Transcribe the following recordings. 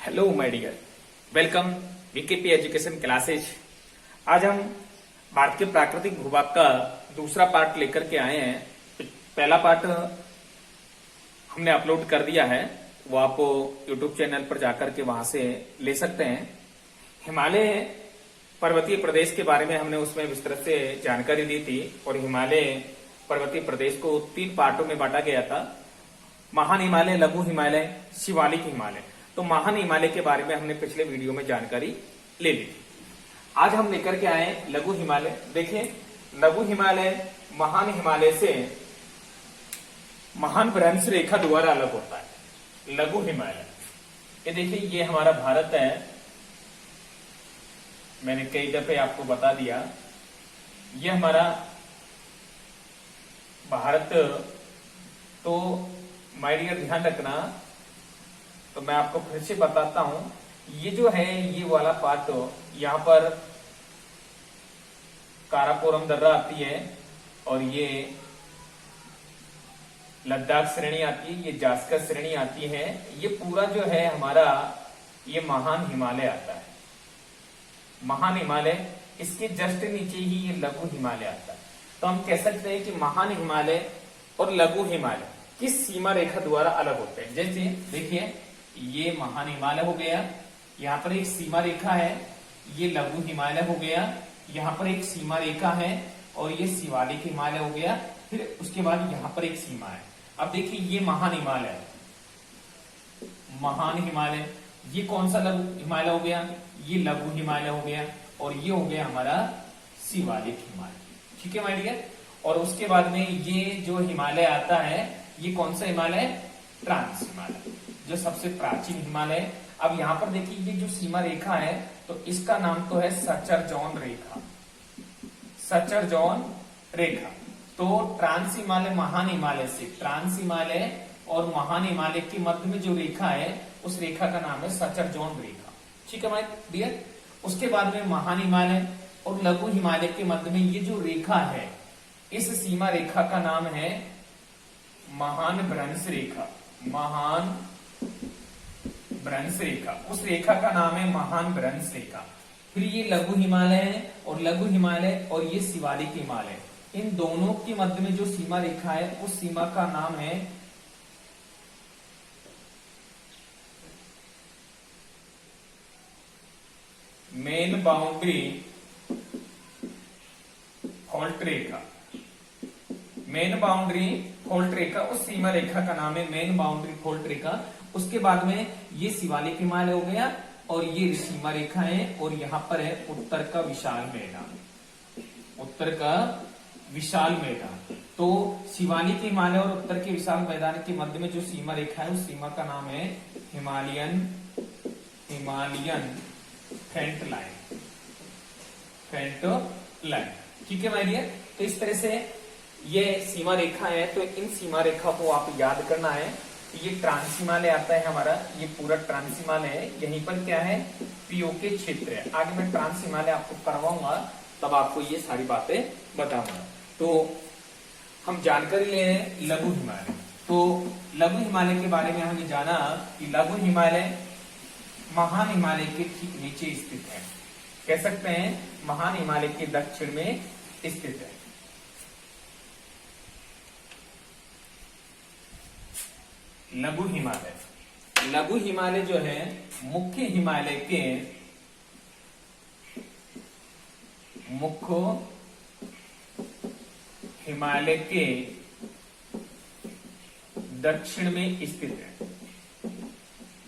Hello my dear, welcome VKP education classes. आज हम भारत के प्राकृतिक भूभाग का दूसरा पार्ट लेकर के आए हैं। पहला पार्ट हमने अपलोड कर दिया है, वो आप यूट्यूब चैनल पर जाकर के वहां से ले सकते हैं। हिमालय पर्वतीय प्रदेश के बारे में हमने उसमें विस्तृत से जानकारी दी थी और हिमालय पर्वतीय प्रदेश को 3 पार्टों में बांटा गया था। महान हिमालय, लघु हिमालय, शिवालिक हिमालय। तो महान हिमालय के बारे में हमने पिछले वीडियो में जानकारी ले ली थी। आज हम लेकर के आए लघु हिमालय। देखिए, लघु हिमालय महान हिमालय से महान भ्रंश रेखा द्वारा अलग होता है। लघु हिमालय, ये देखिए, ये हमारा भारत है। मैंने कई दफे आपको बता दिया, ये हमारा भारत। तो माय डियर, ध्यान रखना। तो मैं आपको फिर से बताता हूं, ये जो है, ये वाला पार्ट, यहां पर काराकोरम दर्रा आती है और ये लद्दाख श्रेणी आती है, ये जास्कर श्रेणी आती है। ये पूरा जो है हमारा, ये महान हिमालय आता है। महान हिमालय, इसके जस्ट नीचे ही ये लघु हिमालय आता है। तो हम कह सकते हैं कि महान हिमालय और लघु हिमालय किस सीमा रेखा द्वारा अलग होते हैं। जैसे देखिए, ये महान हिमालय हो गया, यहाँ पर एक सीमा रेखा है। ये लघु हिमालय हो गया, यहाँ पर एक सीमा रेखा है और ये शिवालिक हिमालय हो गया। फिर उसके बाद यहाँ पर एक सीमा है। अब देखिए, ये महान हिमालय है, महान हिमालय। ये कौन सा लघु हिमालय हो गया? ये लघु हिमालय हो गया और ये हो गया हमारा शिवालिक हिमालय। ठीक है माय डियर। और उसके बाद में ये जो हिमालय आता है, ये कौन सा हिमालय है? ट्रांस हिमालय, जो सबसे प्राचीन हिमालय। अब यहाँ पर देखिए, ये जो सीमा रेखा है, तो इसका नाम तो है सचर-जॉन रेखा। सचर-जॉन रेखा। तो ट्रांस हिमालय महान हिमालय से, ट्रांस हिमालय और महान हिमालय के मध्य में जो रेखा है, उस रेखा का नाम है सचर-जॉन रेखा। ठीक है माय डियर। उसके बाद में महान हिमालय और लघु हिमालय के मध्य में ये जो रेखा है, इस सीमा रेखा का नाम है महान भ्रंश रेखा। महान भ्रंश रेखा, उस रेखा का नाम है महान भ्रंश रेखा। फिर ये लघु हिमालय है और लघु हिमालय और ये शिवालिक हिमालय, इन दोनों के मध्य में जो सीमा रेखा है, उस सीमा का नाम है मेन बाउंड्री फॉल्ट रेखा। मेन बाउंड्री फॉल्ट रेखा, उस सीमा रेखा का नाम है मेन बाउंड्री फॉल्ट रेखा। उसके बाद में ये शिवालिक हिमालय हो गया और ये सीमा रेखा है और यहाँ पर है उत्तर का विशाल मैदान। उत्तर का विशाल मैदान। तो शिवालिक हिमालय और उत्तर के विशाल मैदान के मध्य में जो सीमा रेखा है, उस सीमा का नाम है हिमालयन फेंट लाइन। फेंट लाइन। ठीक है माय डियर। तो इस तरह से ये सीमा रेखा है। तो इन सीमा रेखा को आप याद करना है। ये ट्रांस हिमालय आता है हमारा, ये पूरा ट्रांस हिमालय है। यहीं पर क्या है? पीओके क्षेत्र है। आगे मैं ट्रांस हिमालय आपको करवाऊंगा, तब आपको ये सारी बातें बताऊंगा। तो हम जानकारी ले रहे हैं लघु हिमालय। तो लघु हिमालय के बारे में हमने जाना कि लघु हिमालय महान हिमालय के ठीक नीचे स्थित है। कह सकते हैं महान हिमालय के दक्षिण में स्थित है। लघु हिमालय, लघु हिमालय जो है मुख्य हिमालय के दक्षिण में स्थित है।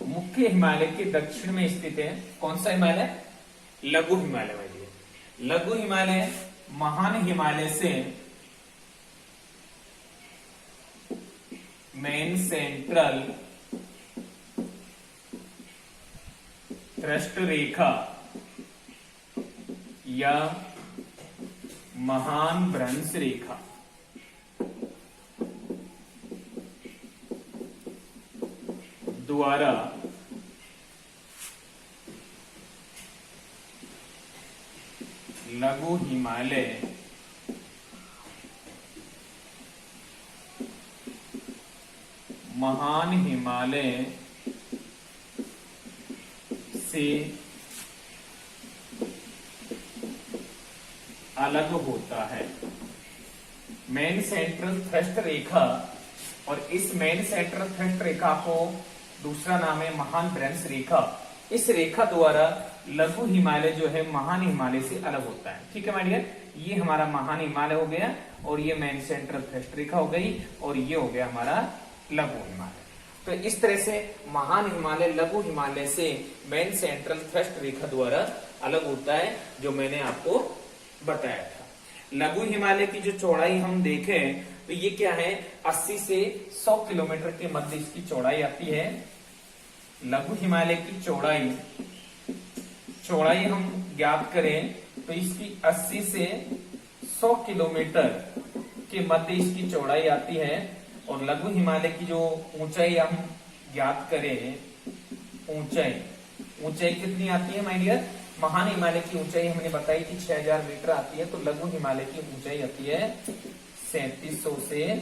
मुख्य हिमालय के दक्षिण में स्थित है। कौन सा हिमालय? लघु हिमालय वाली। लघु हिमालय महान हिमालय से मेन सेंट्रल थ्रस्ट रेखा या महान भ्रंश रेखा द्वारा लघु हिमालय महान हिमालय से अलग होता है। मेन सेंट्रल थ्रस्ट रेखा, और इस मेन सेंट्रल थ्रस्ट रेखा को दूसरा नाम है महान भ्रंश रेखा। इस रेखा द्वारा लघु हिमालय जो है महान हिमालय से अलग होता है। ठीक है माय डियर, ये हमारा महान हिमालय हो गया, और ये मेन सेंट्रल थ्रस्ट रेखा हो गई, और ये हो गया हमारा लघु हिमालय। तो इस तरह से महान हिमालय लघु हिमालय से मेन सेंट्रल थ्रस्ट रेखा द्वारा अलग होता है, जो मैंने आपको बताया था। लघु हिमालय की जो चौड़ाई हम देखें तो ये क्या है, 80 से 100 किलोमीटर के मध्य इसकी चौड़ाई आती है। लघु हिमालय की चौड़ाई हम ज्ञात करें तो इसकी 80 से 100 किलोमीटर के मध्य इसकी चौड़ाई आती है। और लघु हिमालय की जो ऊंचाई हम ज्ञात करें, ऊंचाई कितनी आती है माय डियर, महान हिमालय की ऊंचाई हमने बताई थी 6000 मीटर आती है, तो लघु हिमालय की ऊंचाई आती है 3700 से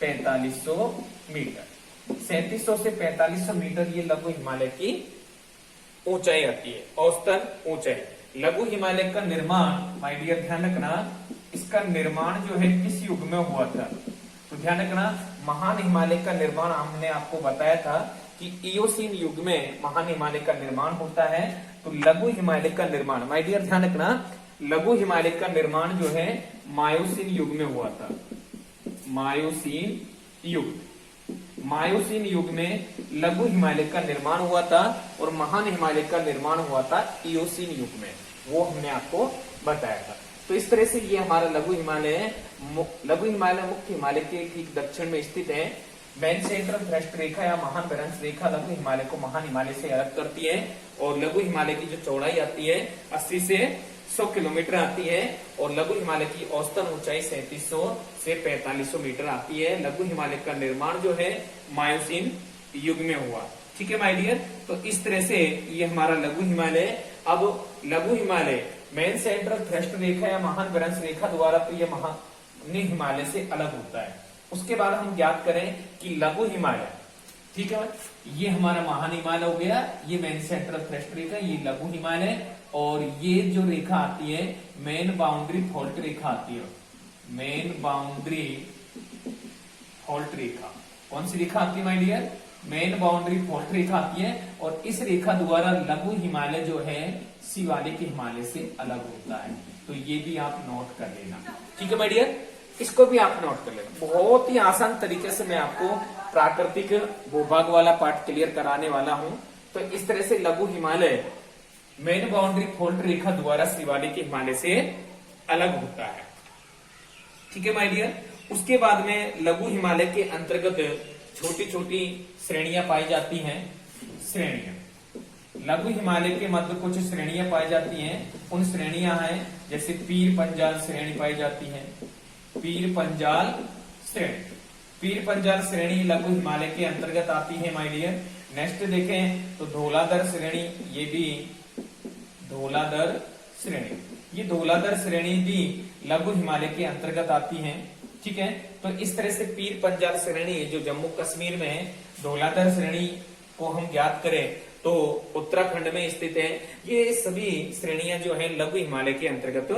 4500 मीटर। 3700 से 4500 मीटर ये लघु हिमालय की ऊंचाई आती है, औसतन ऊंचाई। लघु हिमालय का निर्माण माय डियर ध्यान रखना, इसका निर्माण जो है किस युग में हुआ था, तो ध्यान रखना महान हिमालय का निर्माण हमने आपको बताया था कि इयोसीन युग में महान हिमालय का निर्माण होता है। तो लघु हिमालय का निर्माण माय डियर ध्यान रखना, लघु हिमालय का निर्माण जो है मायोसीन युग में हुआ था। मायोसीन युग में लघु हिमालय का निर्माण हुआ था, और महान हिमालय का निर्माण हुआ था इयोसीन युग में, वो हमने आपको बताया था। तो इस तरह से ये हमारा लघु हिमालय मुख्य हिमालय के ठीक दक्षिण में स्थित है। मेन सेंट्रल थ्रस्ट रेखा या महान भ्रंश रेखा लघु हिमालय को महान हिमालय से अलग करती है, और लघु हिमालय की जो चौड़ाई आती है 80 से 100 किलोमीटर आती है, और लघु हिमालय की औसतन ऊंचाई 3700 से 4500 मीटर आती है। लघु हिमालय का निर्माण जो है मायोसीन युग में हुआ। ठीक है माय डियर, तो इस तरह से ये हमारा लघु हिमालय। अब लघु हिमालय मेन सेंट्रल थ्रस्ट रेखा या महान भ्रंश रेखा द्वारा तो ये महान हिमालय से अलग होता है। उसके बाद हम ज्ञात करें कि लघु हिमालय, ठीक है, ये हमारा महान हिमालय हो गया, ये मेन सेंट्रल थ्रस्ट रेखा, ये लघु हिमालय, और ये जो रेखा आती है मेन बाउंड्री फॉल्ट रेखा आती है। मेन बाउंड्री फॉल्ट रेखा कौन सी रेखा आती है my dear, main boundary fault रेखा आती है, और इस रेखा द्वारा लघु हिमालय जो है शिवालिक हिमालय से अलग होता है। तो ये भी आप नोट कर लेना। ठीक है माय डियर, इसको भी आप नोट कर लेना। बहुत ही आसान तरीके से मैं आपको प्राकृतिक भूभाग वाला पार्ट क्लियर कराने वाला हूं। तो इस तरह से लघु हिमालय मेन बाउंड्री फॉल्ट रेखा द्वारा शिवालिक हिमालय से अलग होता है। ठीक है माय डियर, उसके बाद में लघु हिमालय के अंतर्गत छोटी छोटी श्रेणियां पाई जाती हैं। श्रेणियां लघु हिमालय के मध्य कुछ श्रेणियां पाई जाती हैं। उन श्रेणियां हैं जैसे पीर पंजाल श्रेणी पाई जाती है। पीर पंजाल श्रेणी लघु हिमालय के अंतर्गत आती है माय डियर। नेक्स्ट देखें तो धौलाधर श्रेणी, ये भी धौलाधर श्रेणी, ये धौलाधर श्रेणी भी लघु हिमालय के अंतर्गत आती है। ठीक है, तो इस तरह से पीर पंजाल श्रेणी जो जम्मू कश्मीर में है, धौलाधर श्रेणी को हम ज्ञात करें तो उत्तराखंड में स्थित है। ये सभी श्रेणियां जो है लघु हिमालय के अंतर्गत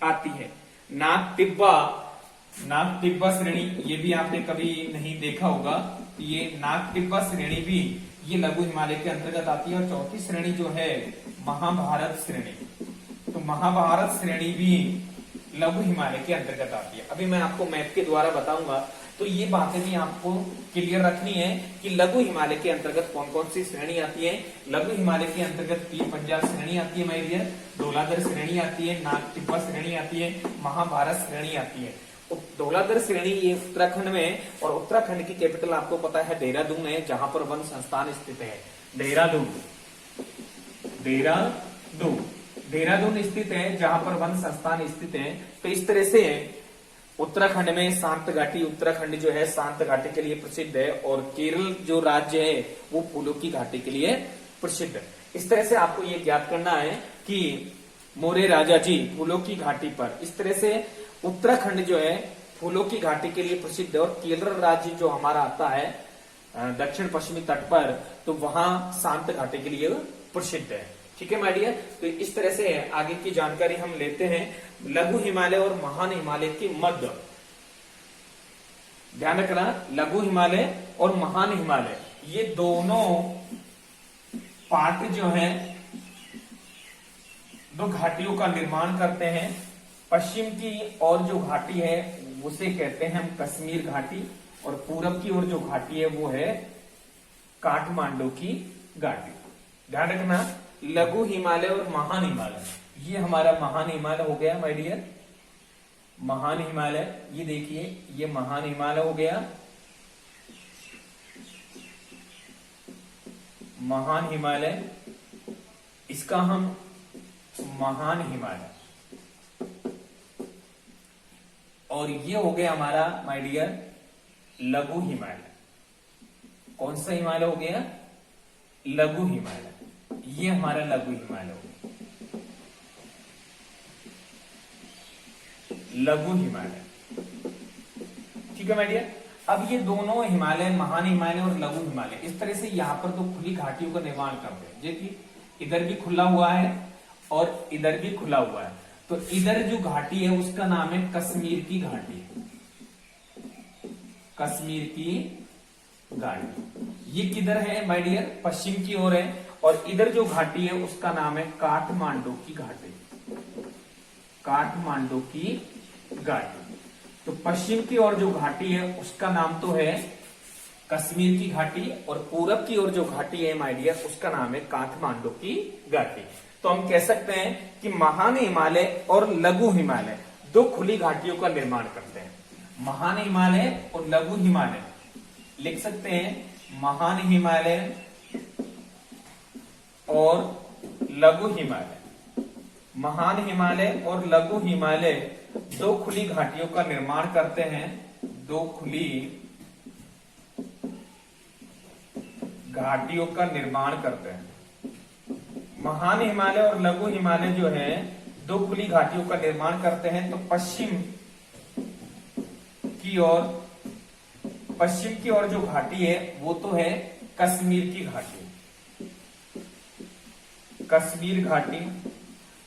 आती है। नाग टिब्बा श्रेणी, ये भी आपने कभी नहीं देखा होगा, ये नाग टिब्बा श्रेणी भी ये लघु हिमालय के अंतर्गत आती है। और चौथी श्रेणी जो है महाभारत श्रेणी, तो महाभारत श्रेणी भी लघु हिमालय के अंतर्गत आती है। अभी मैं आपको मैप के द्वारा बताऊंगा, तो ये बातें भी आपको क्लियर रखनी है कि लघु हिमालय के अंतर्गत कौन कौन सी श्रेणी आती है। लघु हिमालय के अंतर्गत पीर पंजाल श्रेणी आती है माय डियर, धौलाधर श्रेणी आती है, नाग टिब्बा श्रेणी आती है, महाभारत श्रेणी आती है। धौलाधर श्रेणी ये उत्तराखंड में, और उत्तराखंड की कैपिटल आपको पता है देहरादून है, जहां पर वन संस्थान स्थित है। देहरादून स्थित है, जहां पर वन संस्थान स्थित है। तो इस तरह से उत्तराखंड में शांत घाटी, उत्तराखंड जो है शांत घाटी के लिए प्रसिद्ध है, और केरल जो राज्य है वो फूलों की घाटी के लिए प्रसिद्ध है। इस तरह से आपको ये ज्ञात करना है कि मोरे राजा जी फूलों की घाटी पर, इस तरह से उत्तराखंड जो है फूलों की घाटी के लिए प्रसिद्ध है, और केरल राज्य जो हमारा आता है दक्षिण पश्चिमी तट पर, तो वहां शांत घाटी के लिए प्रसिद्ध है। ठीक है माय डियर, तो इस तरह से आगे की जानकारी हम लेते हैं लघु हिमालय और महान हिमालय के मध्य। ध्यान रखना, लघु हिमालय और महान हिमालय ये दोनों पार्ट जो हैं दो घाटियों का निर्माण करते हैं। पश्चिम की ओर जो घाटी है उसे कहते हैं हम कश्मीर घाटी, और पूरब की ओर जो घाटी है वो है काठमांडू की घाटी। ध्यान रखना, लघु हिमालय और महान हिमालय, ये हमारा महान हिमालय हो गया माय डियर, महान हिमालय। ये देखिए ये महान हिमालय हो गया, महान हिमालय, इसका हम महान हिमालय, और ये हो गया हमारा माय डियर लघु हिमालय। कौन सा हिमालय हो गया? लघु हिमालय। ये हमारा लघु हिमालय हो गया, लघु हिमालय। ठीक है माय डियर, अब ये दोनों हिमालय, महान हिमालय और लघु हिमालय, इस तरह से यहाँ पर तो खुली घाटियों का निर्माण करते हैं, जबकि इधर भी खुला हुआ है और इधर भी खुला हुआ है। तो इधर जो घाटी है उसका नाम है कश्मीर की घाटी, कश्मीर की घाटी। ये किधर है माय डियर? पश्चिम की ओर है, और इधर जो घाटी है उसका नाम है काठमांडू की घाटी, काठमांडू की घाटी। तो पश्चिम की ओर जो घाटी है उसका नाम तो है कश्मीर की घाटी, और पूरब की ओर जो घाटी है माय डियर उसका नाम है काठमांडू की घाटी। तो हम कह सकते हैं कि महान हिमालय और लघु हिमालय दो खुली घाटियों का निर्माण करते हैं। महान हिमालय और लघु हिमालय लिख सकते हैं, महान हिमालय और लघु हिमालय, महान हिमालय और लघु हिमालय दो खुली घाटियों का निर्माण करते हैं, दो खुली घाटियों का निर्माण करते हैं। महान हिमालय और लघु हिमालय जो है दो खुली घाटियों का निर्माण करते हैं। तो पश्चिम की ओर जो घाटी है वो तो है कश्मीर की घाटी, कश्मीर घाटी,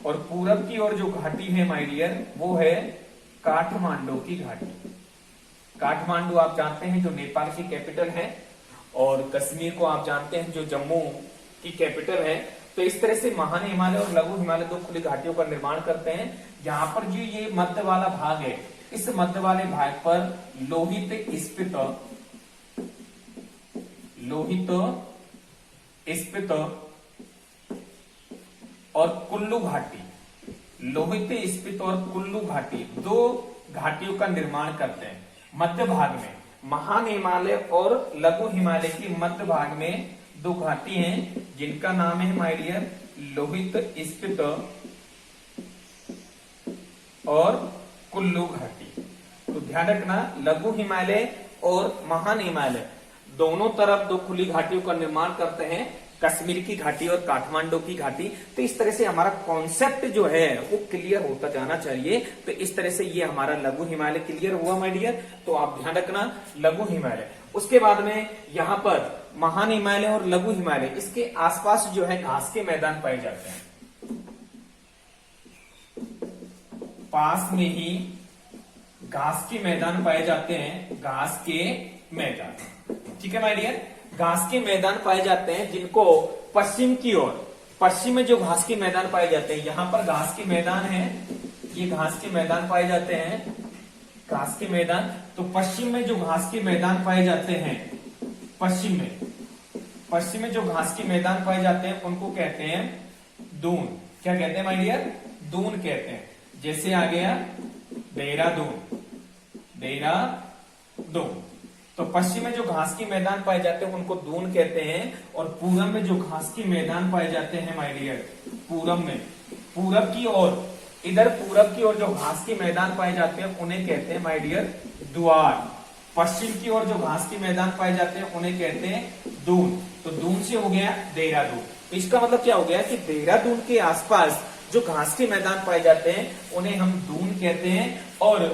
और पूरब की ओर जो घाटी है माय डियर वो है काठमांडू की घाटी। काठमांडू आप जानते हैं जो नेपाल की कैपिटल है, और कश्मीर को आप जानते हैं जो जम्मू की कैपिटल है। तो इस तरह से महान हिमालय और लघु हिमालय दो खुली घाटियों का निर्माण करते हैं। यहाँ पर जो ये मध्य वाला भाग है, इस मध्य वाले भाग पर लोहित स्फीत और कुल्लू घाटी, लोहित स्फीत और कुल्लू घाटी दो घाटियों का निर्माण करते हैं। मध्य भाग में महान हिमालय और लघु हिमालय की मध्य भाग में दो घाटी हैं जिनका नाम है माय डियर लोहित स्फीत और कुल्लू घाटी। तो ध्यान रखना, लघु हिमालय और महान हिमालय दोनों तरफ दो खुली घाटियों का निर्माण करते हैं, कश्मीर की घाटी और काठमांडू की घाटी। तो इस तरह से हमारा कॉन्सेप्ट जो है वो क्लियर होता जाना चाहिए। तो इस तरह से ये हमारा लघु हिमालय क्लियर हुआ माय डियर। तो आप ध्यान रखना लघु हिमालय। उसके बाद में यहाँ पर महान हिमालय और लघु हिमालय, इसके आसपास जो है घास के मैदान पाए जाते हैं, पास में ही घास के मैदान पाए जाते हैं, घास के मैदान। ठीक है माय डियर, घास के मैदान पाए जाते हैं जिनको पश्चिम की ओर, पश्चिम में जो घास के मैदान पाए जाते हैं, यहाँ पर घास के मैदान है, ये घास के मैदान पाए जाते हैं, घास के मैदान। तो पश्चिम में जो घास के मैदान पाए जाते हैं, पश्चिम में जो घास के मैदान पाए जाते हैं उनको कहते हैं दून। क्या कहते हैं माय डियर? दून कहते हैं। जैसे आ गया देहरादून, देहरादून। तो पश्चिम में जो घास के मैदान पाए जाते हैं उनको दून कहते हैं, और पूरब में जो घास के मैदान पाए जाते हैं माय डियर, पूरब में, पूरब की ओर, इधर पूरब की ओर जो घास के मैदान पाए जाते हैं उन्हें कहते हैं माय डियर द्वार। पश्चिम की ओर जो घास के मैदान पाए जाते हैं उन्हें कहते हैं दून। तो दून से हो गया देहरादून। तो इसका मतलब क्या हो गया कि देहरादून के आसपास जो घास के मैदान पाए जाते हैं उन्हें हम दून कहते हैं, और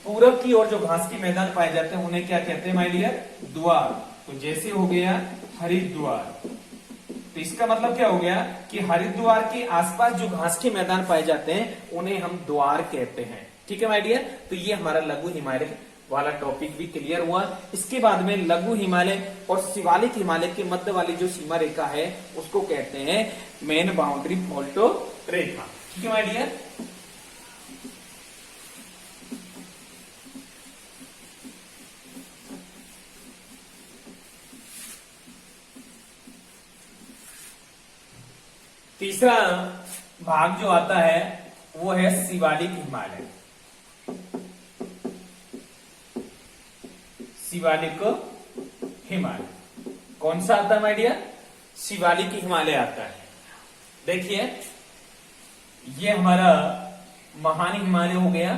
पूरब की ओर जो घास के मैदान पाए जाते हैं उन्हें क्या कहते हैं माय डियर? द्वार। तो जैसे हो गया हरिद्वार, तो इसका मतलब क्या हो गया कि हरिद्वार के आसपास जो घास के मैदान पाए जाते हैं उन्हें हम द्वार कहते हैं। ठीक है माय डियर, तो ये हमारा लघु हिमालय वाला टॉपिक भी क्लियर हुआ। इसके बाद में लघु हिमालय और शिवालिक हिमालय के मध्य वाली जो सीमा रेखा है उसको कहते हैं मेन बाउंड्री फॉल्ट रेखा। ठीक है माय डियर। तीसरा भाग जो आता है वो है शिवालिक हिमालय। शिवालिक हिमालय कौन सा आता है माय डियर? शिवालिक हिमालय आता है। देखिए ये हमारा महान हिमालय हो गया,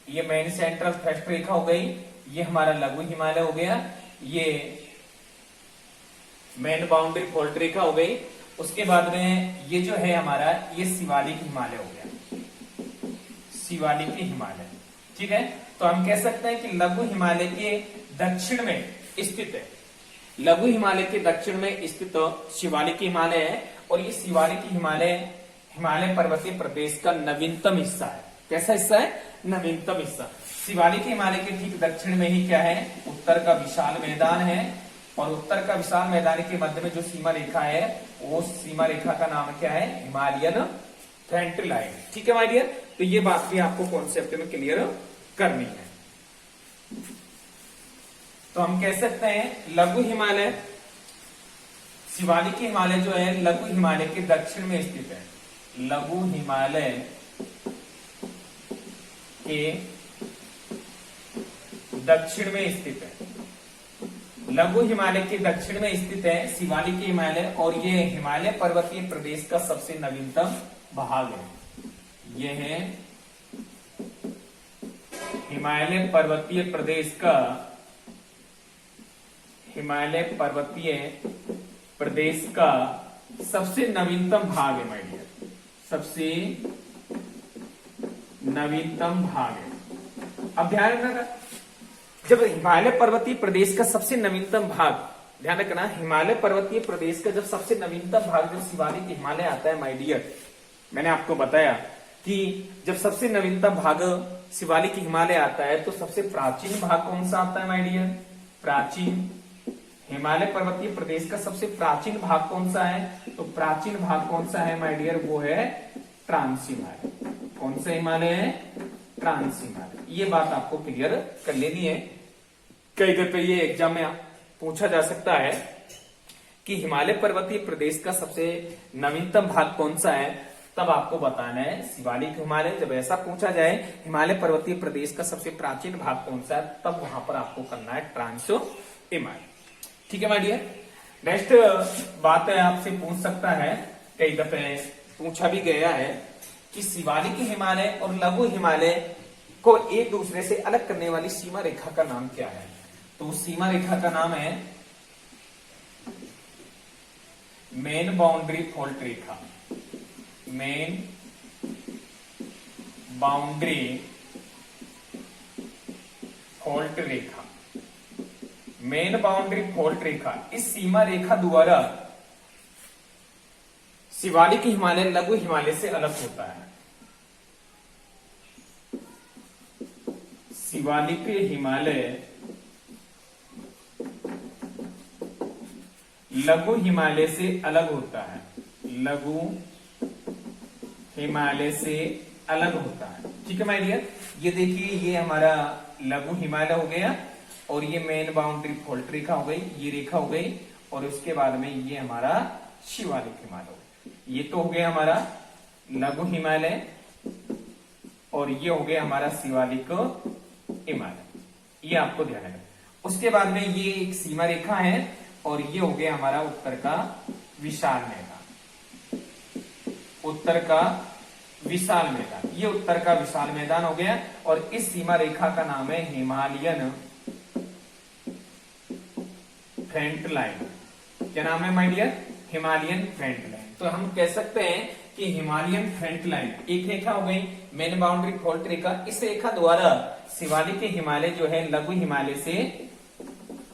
ये मेन सेंट्रल फर्स्ट रेखा हो गई, ये हमारा लघु हिमालय हो गया, ये मेन बाउंड्री फॉल्ट रेखा हो गई। उसके बाद में ये जो है हमारा ये शिवालिक हिमालय हो गया, शिवालिक हिमालय। ठीक है, तो हम कह सकते हैं कि लघु हिमालय के दक्षिण में स्थित है, लघु हिमालय के दक्षिण में स्थित शिवालिक हिमालय है। और ये शिवालिक हिमालय हिमालय पर्वतीय प्रदेश का नवीनतम हिस्सा है। कैसा हिस्सा है? नवीनतम हिस्सा। शिवालिक हिमालय के ठीक दक्षिण में ही क्या है? उत्तर का विशाल मैदान है, और उत्तर का विशाल मैदान के मध्य में जो सीमा रेखा है वो सीमा रेखा का नाम क्या है? Himalayan front line. ठीक है माय डियर, तो ये बात भी आपको कॉन्सेप्ट में क्लियर करनी है। तो हम कह सकते हैं लघु हिमालय, शिवालिक हिमालय जो है लघु हिमालय के दक्षिण में स्थित है, लघु हिमालय के दक्षिण में स्थित है, लघु हिमालय के दक्षिण में स्थित है शिवालिक हिमालय। और ये हिमालय पर्वतीय प्रदेश का सबसे नवीनतम भाग है। ये है हिमालय पर्वतीय प्रदेश का, हिमालय पर्वतीय प्रदेश का सबसे नवीनतम भाग है माय डियर, सबसे नवीनतम भाग है। अब ध्यान रखना, जब हिमालय पर्वतीय प्रदेश का सबसे नवीनतम भाग, ध्यान रखना हिमालय पर्वतीय प्रदेश का जब सबसे नवीनतम भाग जब शिवालिक हिमालय आता है माय डियर, मैंने आपको बताया कि जब सबसे नवीनतम भाग शिवालिक हिमालय आता है तो सबसे प्राचीन भाग कौन सा आता है माय डियर? प्राचीन हिमालय पर्वतीय प्रदेश का सबसे प्राचीन भाग कौन सा है? तो प्राचीन भाग कौन सा है माय डियर? वो है ट्रांस हिमालय। कौन सा हिमालय है? ट्रांस हिमालय। ये बात आपको क्लियर कर लेनी है। कई दफे ये एग्जाम में पूछा जा सकता है कि हिमालय पर्वतीय प्रदेश का सबसे नवीनतम भाग कौन सा है, तब आपको बताना है शिवालिक हिमालय। जब ऐसा पूछा जाए हिमालय पर्वतीय प्रदेश का सबसे प्राचीन भाग कौन सा है, तब वहां पर आपको करना है ट्रांस हिमालय। ठीक है माय डियर। नेक्स्ट बात है, आपसे पूछ सकता है, कई दफे पूछा भी गया है कि शिवालिक हिमालय और लघु हिमालय को एक दूसरे से अलग करने वाली सीमा रेखा का नाम क्या है? तो उस सीमा रेखा का नाम है मेन बाउंड्री फॉल्ट रेखा, मेन बाउंड्री फॉल्ट रेखा, मेन बाउंड्री फॉल्ट रेखा। इस सीमा रेखा द्वारा शिवालिक हिमालय लघु हिमालय से अलग होता है। शिवालिक हिमालय लघु हिमालय से अलग होता है, लघु हिमालय से अलग होता है। ठीक है माय डियर, ये देखिए ये हमारा लघु हिमालय हो गया और ये मेन बाउंड्री फॉल्ट रेखा हो गई, ये रेखा हो गई, और उसके बाद में ये हमारा शिवालिक हिमालय हो गया। ये तो हो गया हमारा लघु हिमालय और ये हो गया हमारा शिवालिक हिमालय। ये आपको ध्यान रखना। उसके बाद में ये एक सीमा रेखा है और ये हो गया हमारा उत्तर का विशाल मैदान, उत्तर का विशाल मैदान। ये उत्तर का विशाल मैदान हो गया और इस सीमा रेखा का नाम है हिमालयन फ्रंट लाइन। क्या नाम है my dear? Himalayan front line. तो हम कह सकते हैं कि हिमालयन फ्रंट लाइन एक रेखा हो गई, मेन बाउंड्री फॉल्ट रेखा। इस रेखा द्वारा शिवालिक हिमालय जो है लघु हिमालय से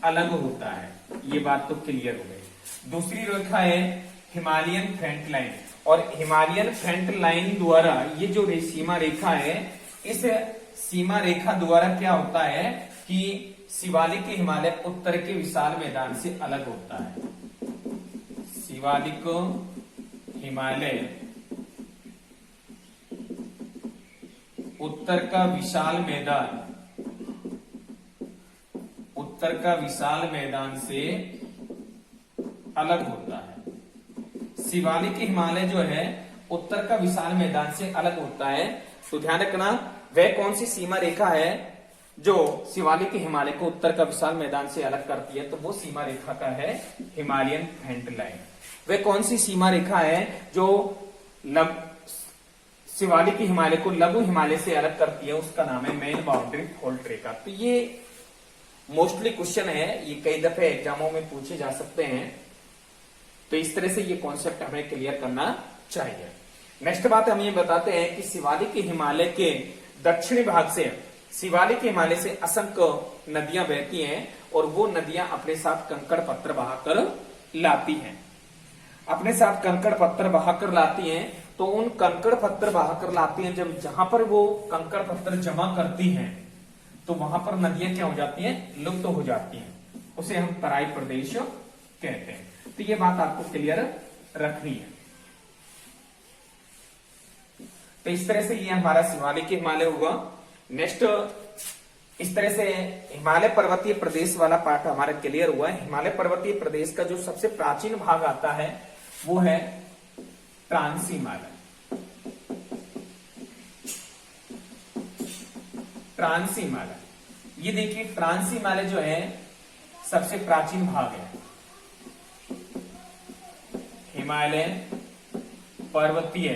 अलग होता है। ये बात तो क्लियर हो गई। दूसरी रेखा है हिमालयन फ्रंट लाइन, और हिमालयन फ्रंट लाइन द्वारा ये जो सीमा रेखा है, इस सीमा रेखा द्वारा क्या होता है कि शिवालिक हिमालय उत्तर के विशाल मैदान से अलग होता है। शिवालिक हिमालय उत्तर का विशाल मैदान, उत्तर का विशाल मैदान से अलग होता है। शिवालिक हिमालय जो है उत्तर का विशाल मैदान से अलग होता है। तो ध्यान रखना, वह कौन सी सीमा रेखा है जो शिवालिक हिमालय को उत्तर का विशाल मैदान से अलग करती है, तो वो सीमा रेखा का है हिमालयन फ्रंट लाइन। वह कौन सी सीमा रेखा है जो शिवालिक हिमालय को लघु हिमालय से अलग करती है, उसका नाम है मेन बाउंड्री फॉल्ट रेखा। तो ये मोस्टली क्वेश्चन है, ये कई दफे एग्जामों में पूछे जा सकते हैं, तो इस तरह से ये कॉन्सेप्ट हमें क्लियर करना चाहिए। नेक्स्ट बात हम ये बताते हैं कि शिवालिक हिमालय के दक्षिणी भाग से, शिवालिक हिमालय से असंख्य नदियां बहती हैं, और वो नदियां अपने साथ कंकड़ पत्थर बहाकर लाती हैं, अपने साथ कंकड़ पत्थर बहाकर लाती हैं। तो उन कंकड़ पत्थर बहाकर लाती हैं, जब जहां पर वो कंकड़ पत्थर जमा करती हैं, तो वहां पर नदियां क्या हो जाती हैं, लुप्त हो जाती हैं, उसे हम तराई प्रदेश कहते हैं। तो ये बात आपको क्लियर रखनी है। तो इस तरह से ये हमारा शिवालिक हिमालय हुआ। नेक्स्ट, इस तरह से हिमालय पर्वतीय प्रदेश वाला पार्ट हमारा क्लियर हुआ है। हिमालय पर्वतीय प्रदेश का जो सबसे प्राचीन भाग आता है वो है ट्रांस हिमालय। ट्रांस हिमालय, ये देखिए ट्रांस हिमालय जो है सबसे प्राचीन भाग है हिमालय पर्वतीय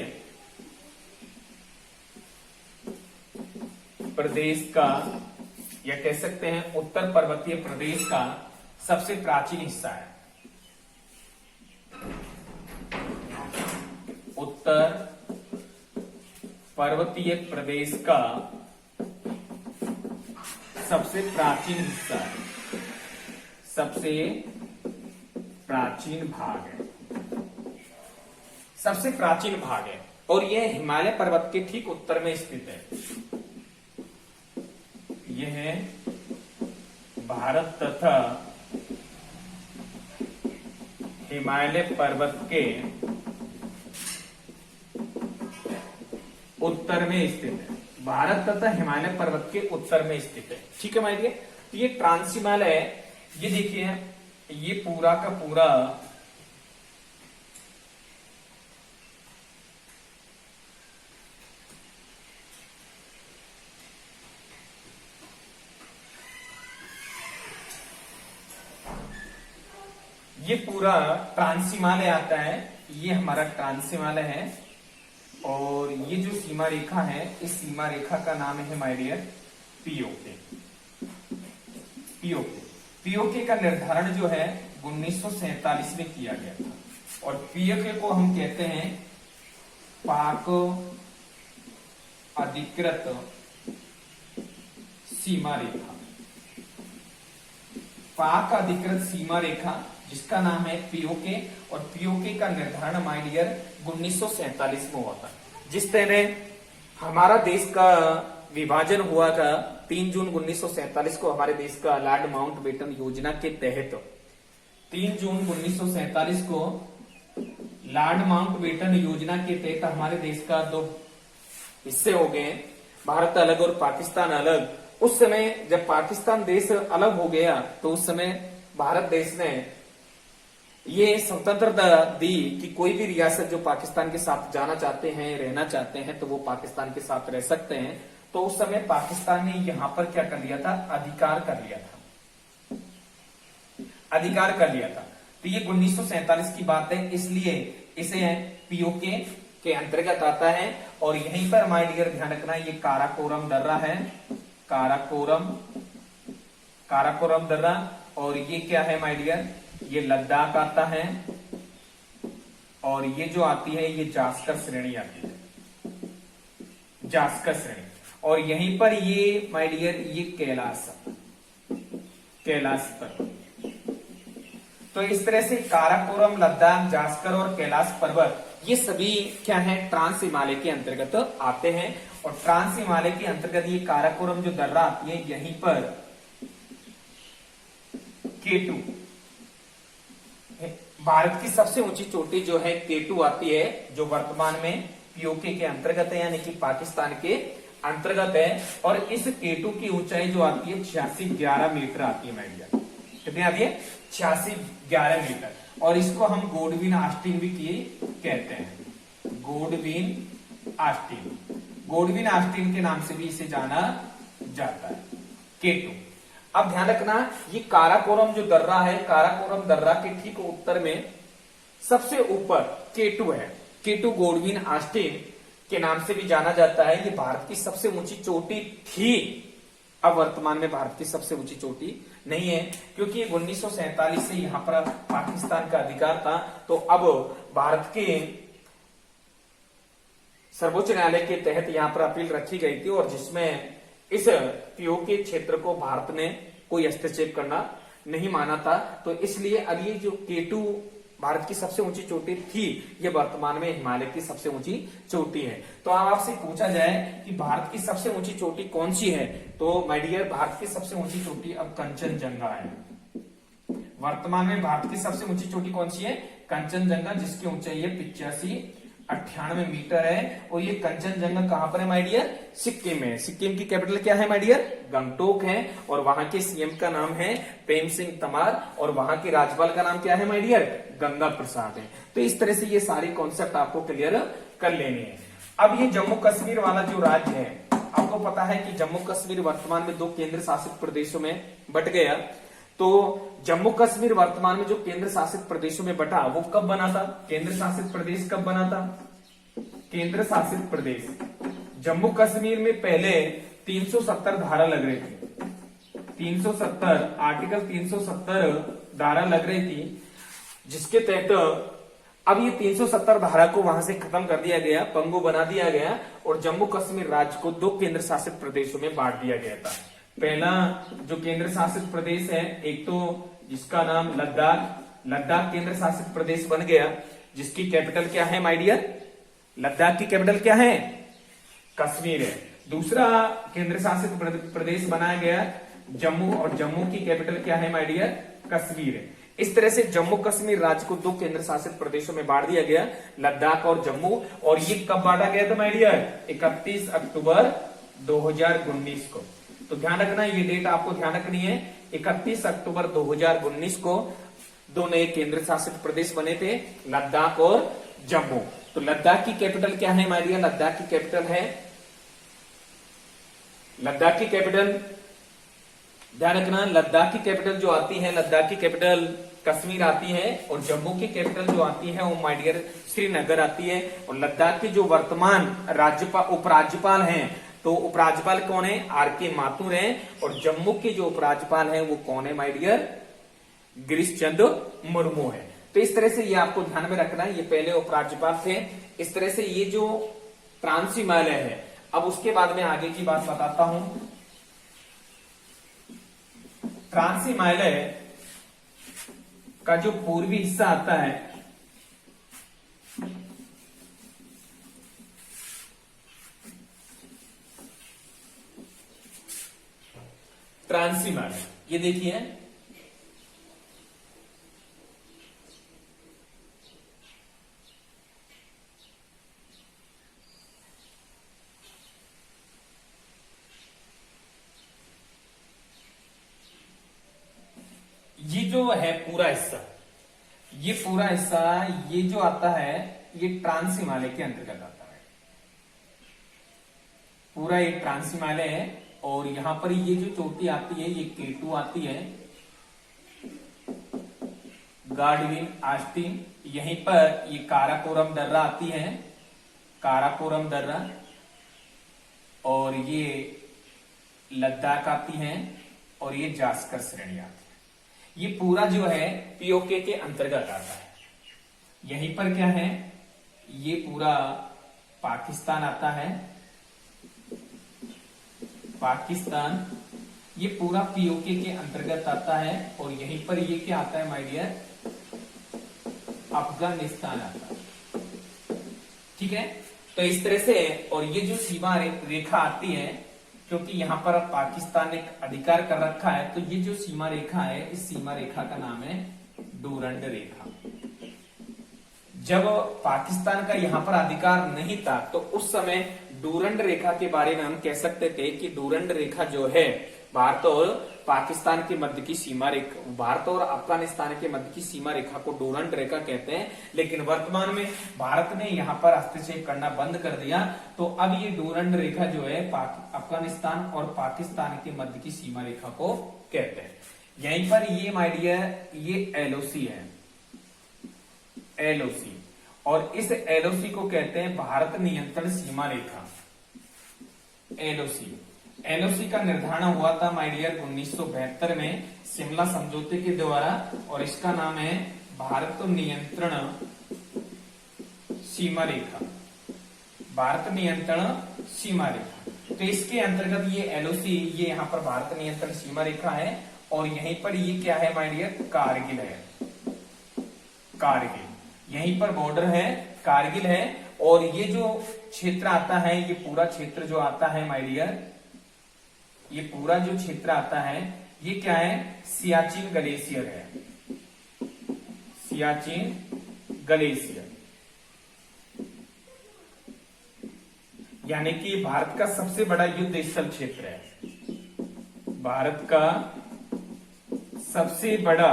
प्रदेश का, या कह सकते हैं उत्तर पर्वतीय प्रदेश का सबसे प्राचीन हिस्सा है। उत्तर पर्वतीय प्रदेश का सबसे प्राचीन हिस्सा है, सबसे प्राचीन भाग है, सबसे प्राचीन भाग है, और यह हिमालय पर्वत के ठीक उत्तर में स्थित है। यह भारत तथा हिमालय पर्वत के उत्तर में स्थित है। भारत तथा हिमालय पर्वत के उत्तर में स्थित है। ठीक है माय डियर, तो ये ट्रांस हिमालय है। ये देखिए, ये पूरा का पूरा ट्रांस हिमालय आता है। ये हमारा ट्रांस हिमालय है, और ये जो सीमा रेखा है, इस सीमा रेखा का नाम है माय डियर पीओके। पीओके का निर्धारण जो है 1947 में किया गया था, और पीओके को हम कहते हैं पाक अधिकृत सीमा रेखा। पाक अधिकृत सीमा रेखा जिसका नाम है पीओके, और पीओके का निर्धारण माय डियर 1947 में हुआ था। जिस तरह हमारा देश का विभाजन हुआ था 3 जून 1947 को, हमारे देश का लॉर्ड माउंटबेटन योजना के तहत 3 जून 1947 को लॉर्ड माउंटबेटन योजना के तहत हमारे देश का 2 हिस्से हो गए, भारत अलग और पाकिस्तान अलग। उस समय जब पाकिस्तान देश अलग हो गया, तो उस समय भारत देश ने ये स्वतंत्रता दी कि कोई भी रियासत जो पाकिस्तान के साथ जाना चाहते हैं, रहना चाहते हैं, तो वो पाकिस्तान के साथ रह सकते हैं। तो उस समय पाकिस्तान ने यहां पर क्या कर लिया था, अधिकार कर लिया था, अधिकार कर लिया था। तो ये 1947 की बात है, इसलिए इसे पीओके के अंतर्गत आता है। और यहीं पर माय डियर ध्यान रखना, ये काराकोरम दर्रा है, काराकोरम दर्रा, और ये क्या है माय डियर, ये लद्दाख आता है, और ये जो आती है ये जास्कर श्रेणी आती है, जास्कर श्रेणी। और यहीं पर ये माय डियर ये कैलाश पर्वत। तो इस तरह से काराकोरम, लद्दाख, जास्कर और कैलाश पर्वत ये सभी क्या है, ट्रांस हिमालय के अंतर्गत आते हैं। और ट्रांस हिमालय के अंतर्गत ये काराकोरम जो दर्रा आती है, यहीं पर केटू, भारत की सबसे ऊंची चोटी जो है केटू आती है, जो वर्तमान में पीओके के अंतर्गत है, यानी कि पाकिस्तान के अंतर्गत है। और इस केटू की ऊंचाई जो आती है 8611 मीटर आती है मैडिया। कितनी आती है? 8611 मीटर। और इसको हम गोडविन आस्टीन भी कहते हैं, गोडविन आस्टीन। गोडविन आस्टीन के नाम से भी इसे जाना जाता है, केटू। अब ध्यान रखना, ये काराकोरम जो दर्रा है, काराकोरम दर्रा के ठीक उत्तर में सबसे ऊपर केटू है। केटू गोडविन आस्टीन के नाम से भी जाना जाता है। ये भारत की सबसे ऊंची चोटी थी, अब वर्तमान में भारत की सबसे ऊंची चोटी नहीं है, क्योंकि 1947 से यहां पर पाकिस्तान का अधिकार था। तो अब भारत के सर्वोच्च न्यायालय के तहत यहां पर अपील रखी गई थी, और जिसमें इस पीओके क्षेत्र को भारत ने कोई हस्तक्षेप करना नहीं माना था। तो इसलिए अब ये जो केटू भारत की सबसे ऊंची चोटी थी, ये वर्तमान में हिमालय की सबसे ऊंची चोटी है। तो अब आपसे पूछा जाए कि भारत की सबसे ऊंची चोटी कौन सी है, तो माय डियर, भारत की सबसे ऊंची चोटी अब कंचनजंगा है। वर्तमान में भारत की सबसे ऊंची चोटी कौन सी है? कंचनजंगा, जिसकी ऊंचाई है 8598 मीटर है। और ये कंचनजंगा कहां पर है माय डियर? सिक्किम में। सिक्किम की कैपिटल क्या है माय डियर? गंगटोक है। और वहां के सीएम का नाम है प्रेम सिंह तमार, और वहां के राज्यपाल का नाम क्या है माय डियर? गंगा प्रसाद है। तो इस तरह से ये सारे कॉन्सेप्ट आपको क्लियर कर लेने हैं। अब ये जम्मू कश्मीर वाला जो राज्य है, आपको पता है कि जम्मू कश्मीर वर्तमान में 2 केंद्र शासित प्रदेशों में बट गया। तो जम्मू कश्मीर वर्तमान में जो केंद्र शासित प्रदेशों में बटा, वो कब बना था? केंद्र शासित प्रदेश कब बना था? केंद्र शासित प्रदेश जम्मू कश्मीर में पहले 370 धारा लग रही थी। 370 आर्टिकल 370 धारा लग रही थी, जिसके तहत अब ये 370 धारा को वहां से खत्म कर दिया गया, पंगु बना दिया गया, और जम्मू कश्मीर राज्य को 2 केंद्र शासित प्रदेशों में बांट दिया गया था। पहला जो केंद्र शासित प्रदेश है, एक तो जिसका नाम लद्दाख केंद्र शासित प्रदेश बन गया, जिसकी कैपिटल क्या है माय डियर? लद्दाख की कैपिटल क्या है? कश्मीर है। दूसरा केंद्र शासित प्रदेश बनाया गया जम्मू, और जम्मू की कैपिटल क्या है माय डियर? कश्मीर है। इस तरह से जम्मू कश्मीर राज्य को 2 केंद्र शासित प्रदेशों में बांट दिया गया, लद्दाख और जम्मू। और ये कब बांटा गया था माय डियर? 31 अक्टूबर 2019 को। तो ध्यान रखना, ये डेट आपको ध्यान रखनी है। 31 अक्टूबर 2019 को 2 नए केंद्र शासित प्रदेश बने थे, लद्दाख और जम्मू। तो लद्दाख की कैपिटल क्या है माय डियर? लद्दाख की कैपिटल है, लद्दाख की कैपिटल ध्यान रखना, लद्दाख की कैपिटल जो आती है, लद्दाख की कैपिटल कश्मीर आती है, और जम्मू की कैपिटल जो आती है वो माय डियर श्रीनगर आती है। और लद्दाख के जो वर्तमान उपराज्यपाल हैं, तो उपराज्यपाल कौन है? आर.के. माथुर हैं। और जम्मू के जो उपराज्यपाल हैं वो कौन है माय डियर? गिरीश चंद्र मुर्मू है। तो इस तरह से ये आपको ध्यान में रखना है, ये पहले उपराज्यपाल थे। इस तरह से ये जो ट्रांस हिमालय है, अब उसके बाद में आगे की बात बताता हूं। ट्रांस हिमालय का जो पूर्वी हिस्सा आता है, ट्रांस हिमालय, ये देखिए ये जो है पूरा हिस्सा, ये पूरा हिस्सा, ये जो आता है, ये ट्रांस हिमालय के अंतर्गत आता है। पूरा ये ट्रांस हिमालय है। और यहां पर ये जो चोटी आती है, ये केटू आती है, गाडविन आस्टीन। यहीं पर ये काराकोरम दर्रा आती है, काराकोरम दर्रा। और ये लद्दाख आती है, और ये जास्कर श्रेणी आती है। ये पूरा जो है पीओके के अंतर्गत आता है। यहीं पर क्या है, ये पूरा पाकिस्तान आता है, पाकिस्तान। ये पूरा पीओके के अंतर्गत आता है और यहीं पर ये क्या आता है माय डियर, अफगानिस्तान आता है। ठीक है, तो इस तरह से, और ये जो सीमा रेखा आती है, क्योंकि यहाँ पर पाकिस्तान ने अधिकार कर रखा है, तो ये जो सीमा रेखा है, इस सीमा रेखा का नाम है डूरंड रेखा। जब पाकिस्तान का यहाँ पर अधिकार नहीं था, तो उस समय डूरंड रेखा के बारे में हम कह सकते थे कि डूरंड रेखा जो है भारत और पाकिस्तान के मध्य की सीमा रेखा, भारत और अफगानिस्तान के मध्य की सीमा रेखा को डूरंड रेखा कहते हैं। लेकिन वर्तमान में भारत ने यहाँ पर हस्तक्षेप करना बंद कर दिया, तो अब ये डूरंड रेखा जो है अफगानिस्तान और पाकिस्तान के मध्य की सीमा रेखा को कहते हैं। यहीं पर ये माय डियर, ये एलओसी है, एलओसी, और इस एलओसी को कहते हैं भारत नियंत्रण सीमा रेखा। एलओसी, एलओसी का निर्धारण हुआ था माय डियर 1972 में शिमला समझौते के द्वारा, और इसका नाम है भारत नियंत्रण सीमा रेखा, भारत नियंत्रण सीमा रेखा। तो इसके अंतर्गत ये एलओसी, ये यहाँ पर भारत नियंत्रण सीमा रेखा है, और यहीं पर ये क्या है माय डियर, कारगिल है, कारगिल, यहीं पर बॉर्डर है, कारगिल है। और ये जो क्षेत्र आता है, ये पूरा क्षेत्र जो आता है माय डियर, ये पूरा जो क्षेत्र आता है, ये क्या है, सियाचिन ग्लेशियर है, सियाचिन ग्लेशियर, यानी कि भारत का सबसे बड़ा युद्ध स्थल क्षेत्र है, भारत का सबसे बड़ा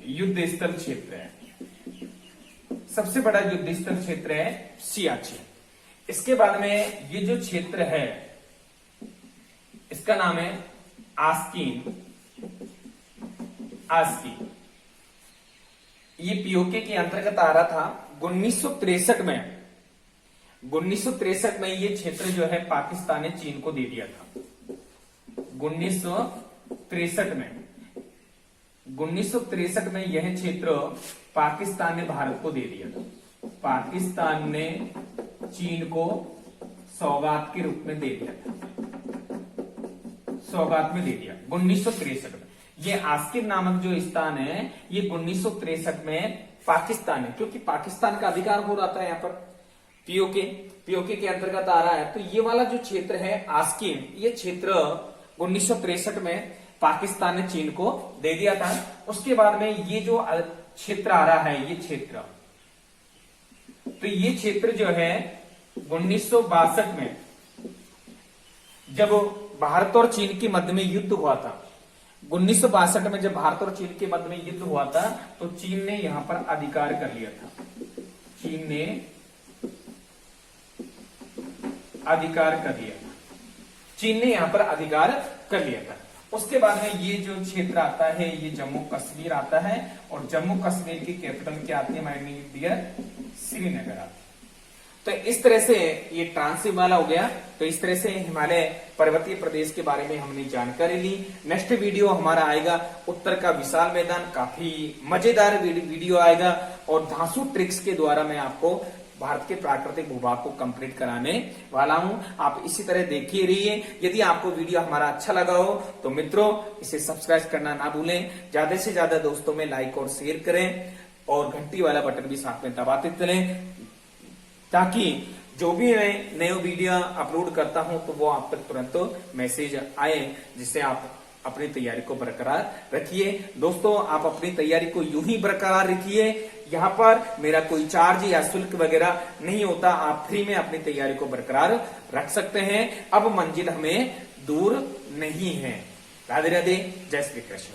युद्ध स्थल क्षेत्र है, सबसे बड़ा युद्ध स्थल क्षेत्र है सियाचिन। इसके बाद में ये जो क्षेत्र है, इसका नाम है आस्कीन, आस्कीन। ये पीओके के अंतर्गत आ रहा था। 1963 में, 1963 में ये क्षेत्र जो है पाकिस्तान ने चीन को दे दिया था। 1963 में, 1963 में यह क्षेत्र पाकिस्तान ने भारत को दे दिया था। पाकिस्तान ने चीन को सौगात के रूप में दे दिया था, सौगात में दे दिया 1963 में। ये आस्किन नामक जो स्थान है, ये 1963 में पाकिस्तान है, क्योंकि पाकिस्तान का अधिकार हो रहा था यहाँ पर, पीओके के अंतर्गत आ रहा है। तो ये वाला जो क्षेत्र है आस्किन, ये क्षेत्र 1963 में पाकिस्तान ने चीन को दे दिया था। उसके बाद में ये जो क्षेत्र आ रहा है, ये क्षेत्र, तो ये क्षेत्र जो है 1962 में, जब भारत और चीन के मध्य में युद्ध हुआ था, 1962 में जब भारत और चीन के मध्य में युद्ध हुआ था, तो चीन ने यहां पर अधिकार कर लिया था, चीन ने अधिकार कर लिया था, चीन ने यहां पर अधिकार कर लिया था। उसके बाद में ये जो क्षेत्र आता है, ये जम्मू कश्मीर आता है, और जम्मू कश्मीर की कैपिटल क्या आती है माय डियर, श्रीनगर आती है। तो इस तरह से ये ट्रांस हिमालय हो गया। तो इस तरह से हिमालय पर्वतीय प्रदेश के बारे में हमने जानकारी ली। नेक्स्ट वीडियो हमारा आएगा उत्तर का विशाल मैदान, काफी मजेदार वीडियो आएगा, और धांसू ट्रिक्स के द्वारा मैं आपको भारत के प्राकृतिक भूभाग को कंप्लीट कराने वाला हूं। आप इसी तरह देखिए रहिए। यदि आपको वीडियो हमारा अच्छा लगा हो तो मित्रों इसे सब्सक्राइब करना ना भूलें, ज्यादा से ज्यादा दोस्तों में लाइक और शेयर करें, और घंटी वाला बटन भी साथ में दबाते चलें, ताकि जो भी मैं नए वीडियो अपलोड करता हूं तो वो आप तक तुरंत मैसेज आए, जिससे आप अपनी तैयारी को बरकरार रखिए। दोस्तों आप अपनी तैयारी को यूं ही बरकरार रखिए, यहाँ पर मेरा कोई चार्ज या शुल्क वगैरह नहीं होता, आप फ्री में अपनी तैयारी को बरकरार रख सकते हैं। अब मंजिल हमें दूर नहीं है। राधे राधे, जय श्री कृष्ण।